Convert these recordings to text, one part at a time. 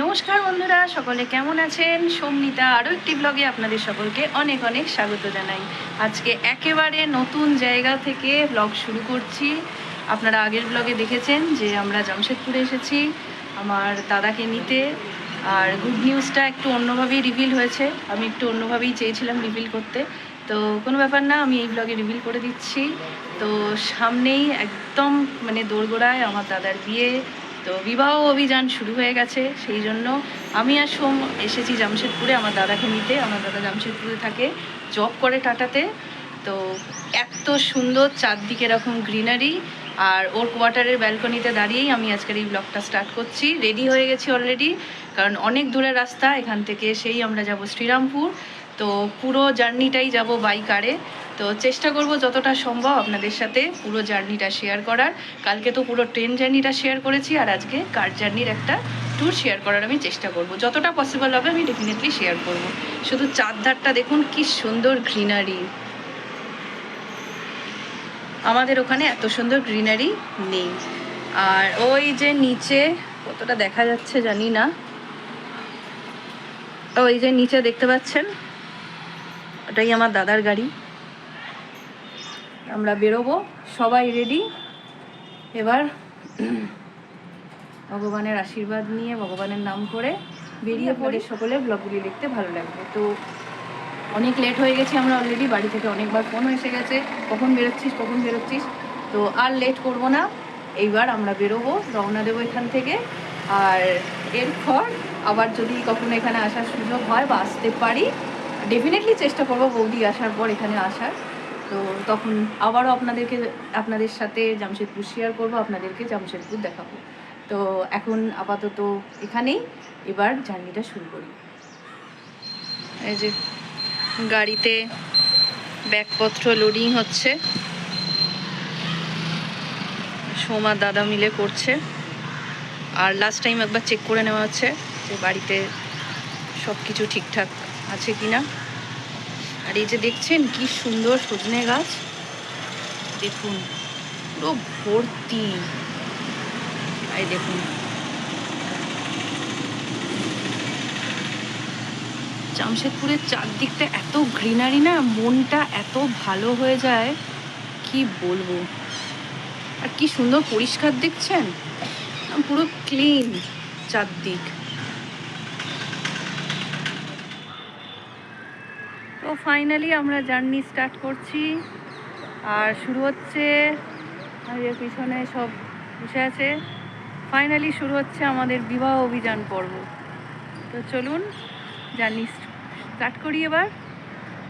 নমস্কার বন্ধুরা, সকলে কেমন আছেন? সোমনিতা আরও একটি ব্লগে আপনাদের সকলকে অনেক অনেক স্বাগত জানাই। আজকে একেবারে নতুন জায়গা থেকে ব্লগ শুরু করছি। আপনারা আগের ব্লগে দেখেছেন যে আমরা জামশেদপুরে এসেছি আমার দাদাকে নিতে। আর গুড নিউজটা একটু অন্যভাবেই রিভিল হয়েছে, আমি একটু অন্যভাবেই চেয়েছিলাম রিভিল করতে, তো কোনো ব্যাপার না, আমি এই ব্লগে রিভিল করে দিচ্ছি। তো সামনেই একদম দোরগোড়ায় আমার দাদার বিয়ে, তো বিবাহ অভিযান শুরু হয়ে গেছে। সেই জন্য আমি আর সোম এসেছি জামশেদপুরে আমার দাদাকে নিতে। আমার দাদা জামশেদপুরে থাকে, জব করে টাটাতে। তো এত সুন্দর চারদিকে এরকম গ্রিনারি, আর ওর কোয়ার্টারের ব্যালকনিতে দাঁড়িয়েই আমি আজকের এই ব্লগটা স্টার্ট করছি। রেডি হয়ে গেছি অলরেডি, কারণ অনেক দূরের রাস্তা। এখান থেকে সেই আমরা যাব শ্রীরামপুর, তো পুরো জার্নিটাই যাব বাই কারে। তো চেষ্টা করব যতটা সম্ভব আপনাদের সাথে পুরো জার্নিটা শেয়ার করার। কালকে তো পুরো ট্রেন জার্নিটা শেয়ার করেছি, আর আজকে কার জার্নির একটা ট্যুর শেয়ার করার আমি চেষ্টা করব। যতটা পসিবল হবে আমি ডেফিনেটলি শেয়ার করব। শুধু চারধারটা দেখুন কি সুন্দর গ্রিনারি, আমাদের ওখানে এত সুন্দর গ্রিনারি নেই। আর ওই যে নিচে কতটা দেখা যাচ্ছে জানি না, ওই যে নিচে দেখতে পাচ্ছেন ওটাই আমার দাদার গাড়ি। আমরা বেরোবো, সবাই রেডি। এবার ভগবানের আশীর্বাদ নিয়ে, ভগবানের নাম করে বেরিয়ে পড়ে। সকলে ব্লগগুলি দেখতে ভালো লাগবে। তো অনেক লেট হয়ে গেছে আমরা অলরেডি, বাড়ি থেকে অনেকবার ফোন এসে গেছে কখন বেরোচ্ছিস কখন বেরোচ্ছিস। তো আর লেট করব না, এইবার আমরা বেরোবো, রওনা দেবো এখান থেকে। আর এরপর আবার যদি কখনো এখানে আসার সুযোগ হয় বা আসতে পারি, ডেফিনেটলি চেষ্টা করবো বৌদি আসার পর এখানে আসার। তো তখন আবারও আপনাদের সাথে জামশেদপুর শেয়ার করবো, আপনাদেরকে জামশেদপুর দেখাবো। তো এখন আপাতত এখানেই, এবার জার্নিটা শুরু করি। এই যে গাড়িতে ব্যাগপত্র লোডিং হচ্ছে, সোমা দাদা মিলে করছে। আর লাস্ট টাইম একবার চেক করে নেওয়া হচ্ছে যে বাড়িতে সব কিছু ঠিকঠাক আছে কিনা। আর এই যে দেখছেন কি সুন্দর সজনে গাছ, দেখুন পুরো ভর্তি। এই দেখুন জামশেদপুরের চারদিকটা এত গ্রিনারি না, মনটা এত ভালো হয়ে যায় কি বলবো। আর কি সুন্দর পরিষ্কার দেখছেন, পুরো ক্লিন চারদিক। তো ফাইনালি আমরা জার্নি স্টার্ট করছি, আর শুরু হচ্ছে, আর এর পিছনে সব বসে আছে। ফাইনালি শুরু হচ্ছে আমাদের বিবাহ অভিযান পর্ব। তো চলুন জার্নি স্টার্ট করি, এবার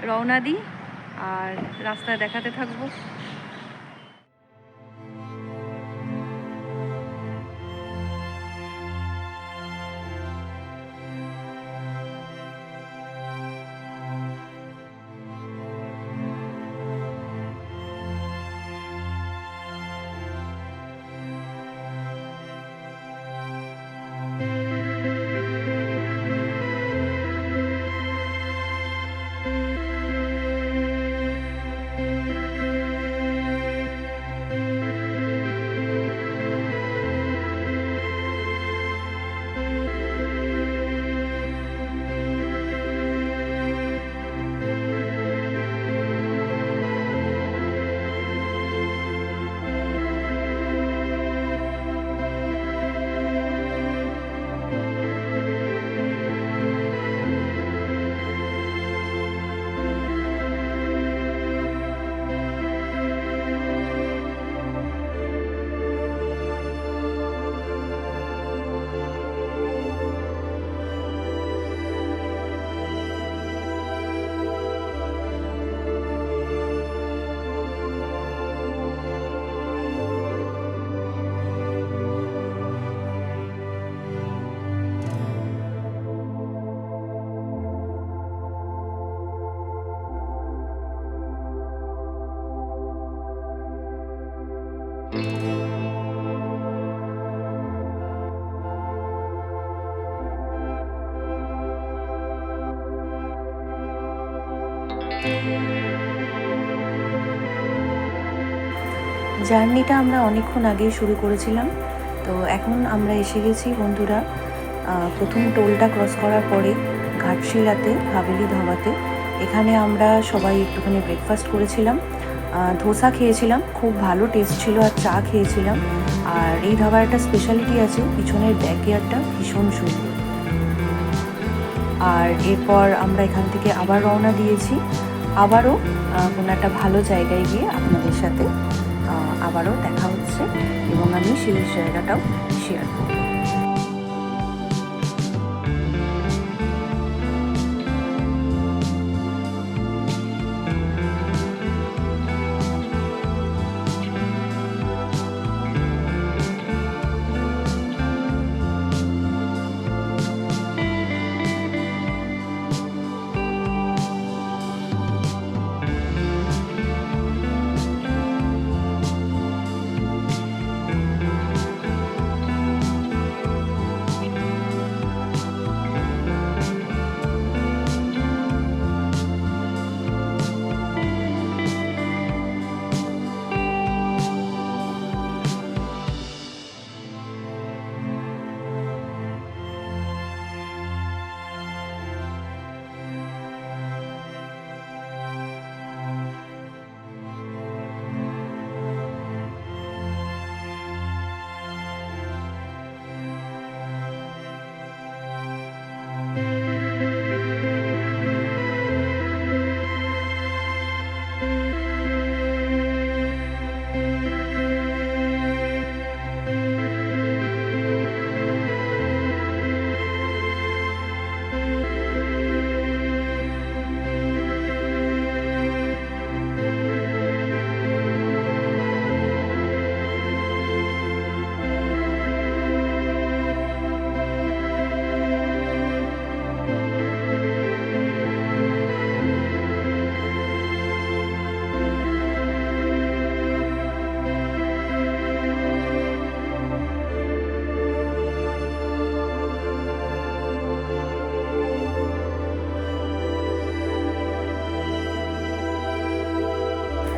রওনা দিই আর রাস্তায় দেখাতে থাকবো। জার্নিটা আমরা অনেকক্ষণ আগেই শুরু করেছিলাম। তো এখন আমরা এসে গেছি বন্ধুরা প্রথম টোলটা ক্রস করার পরে ঘাটশিলাতে হাভেলি ধাবাতে এখানে আমরা সবাই একটুখানি ব্রেকফাস্ট করেছিলাম, ধোসা খেয়েছিলাম, খুব ভালো টেস্ট ছিল, আর চা খেয়েছিলাম। আর এই ধাবার একটা স্পেশালিটি আছে, পিছনের ব্যাকইয়ার্ডটা ভীষণ সুন্দর। আর এরপর আমরা এখান থেকে আবার রওনা দিয়েছি, আবারও কোনো একটা ভালো জায়গায় গিয়ে আপনাদের সাথে আবারও দেখা হচ্ছে এবং আমি সেই জায়গাটাও শেয়ার করব।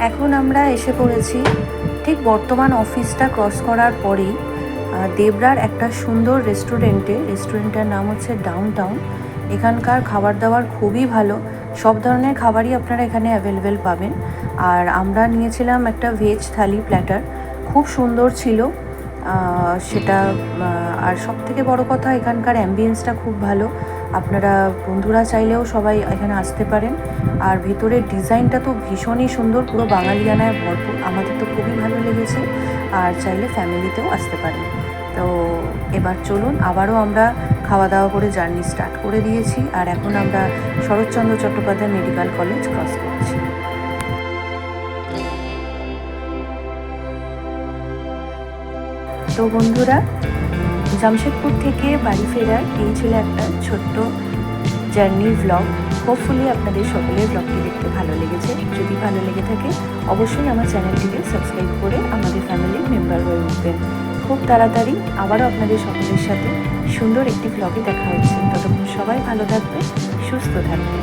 এখন আমরা এসে পড়েছি ঠিক বর্তমান অফিসটা ক্রস করার পরেই দেবরার একটা সুন্দর রেস্টুরেন্টের নাম হচ্ছে ডাউনটাউন। এখানকার খাবার দাবার খুবই ভালো, সব ধরনের খাবারই আপনারা এখানে অ্যাভেলেবেল পাবেন। আর আমরা নিয়েছিলাম একটা ভেজ থালি প্ল্যাটার, খুব সুন্দর ছিল সেটা। আর সব থেকে বড় কথা, এখানকার অ্যাম্বিয়েন্সটা খুব ভালো, আপনারা বন্ধুরা চাইলেও সবাই এখানে আসতে পারেন। আর ভেতরের ডিজাইনটা তো ভীষণই সুন্দর, পুরো বাঙালিয়ানায় ভরপুর, আমাদের তো খুবই ভালো লেগেছে। আর চাইলে ফ্যামিলিতেও আসতে পারেন। তো এবার চলুন, আবারও আমরা খাওয়া দাওয়া করে জার্নি স্টার্ট করে দিয়েছি। আর এখন আমরা Saratchandra Chattopadhyay medical college cross করছি। তো বন্ধুরা, জামশেদপুর থেকে বাড়ি ফেরার এই ছিল একটা ছোট্ট জার্নি ভ্লগ। হোপফুলি আপনাদের সকলের ব্লগটি দেখতে ভালো লেগেছে। যদি ভালো লেগে থাকে অবশ্যই আমার চ্যানেলটিকে সাবস্ক্রাইব করে আমাদের ফ্যামিলির মেম্বার হয়ে উঠবেন। খুব তাড়াতাড়ি আবারও আপনাদের সকলের সাথে সুন্দর একটি ব্লগে দেখা হচ্ছে। ততক্ষণ সবাই ভালো থাকবেন, সুস্থ থাকবেন।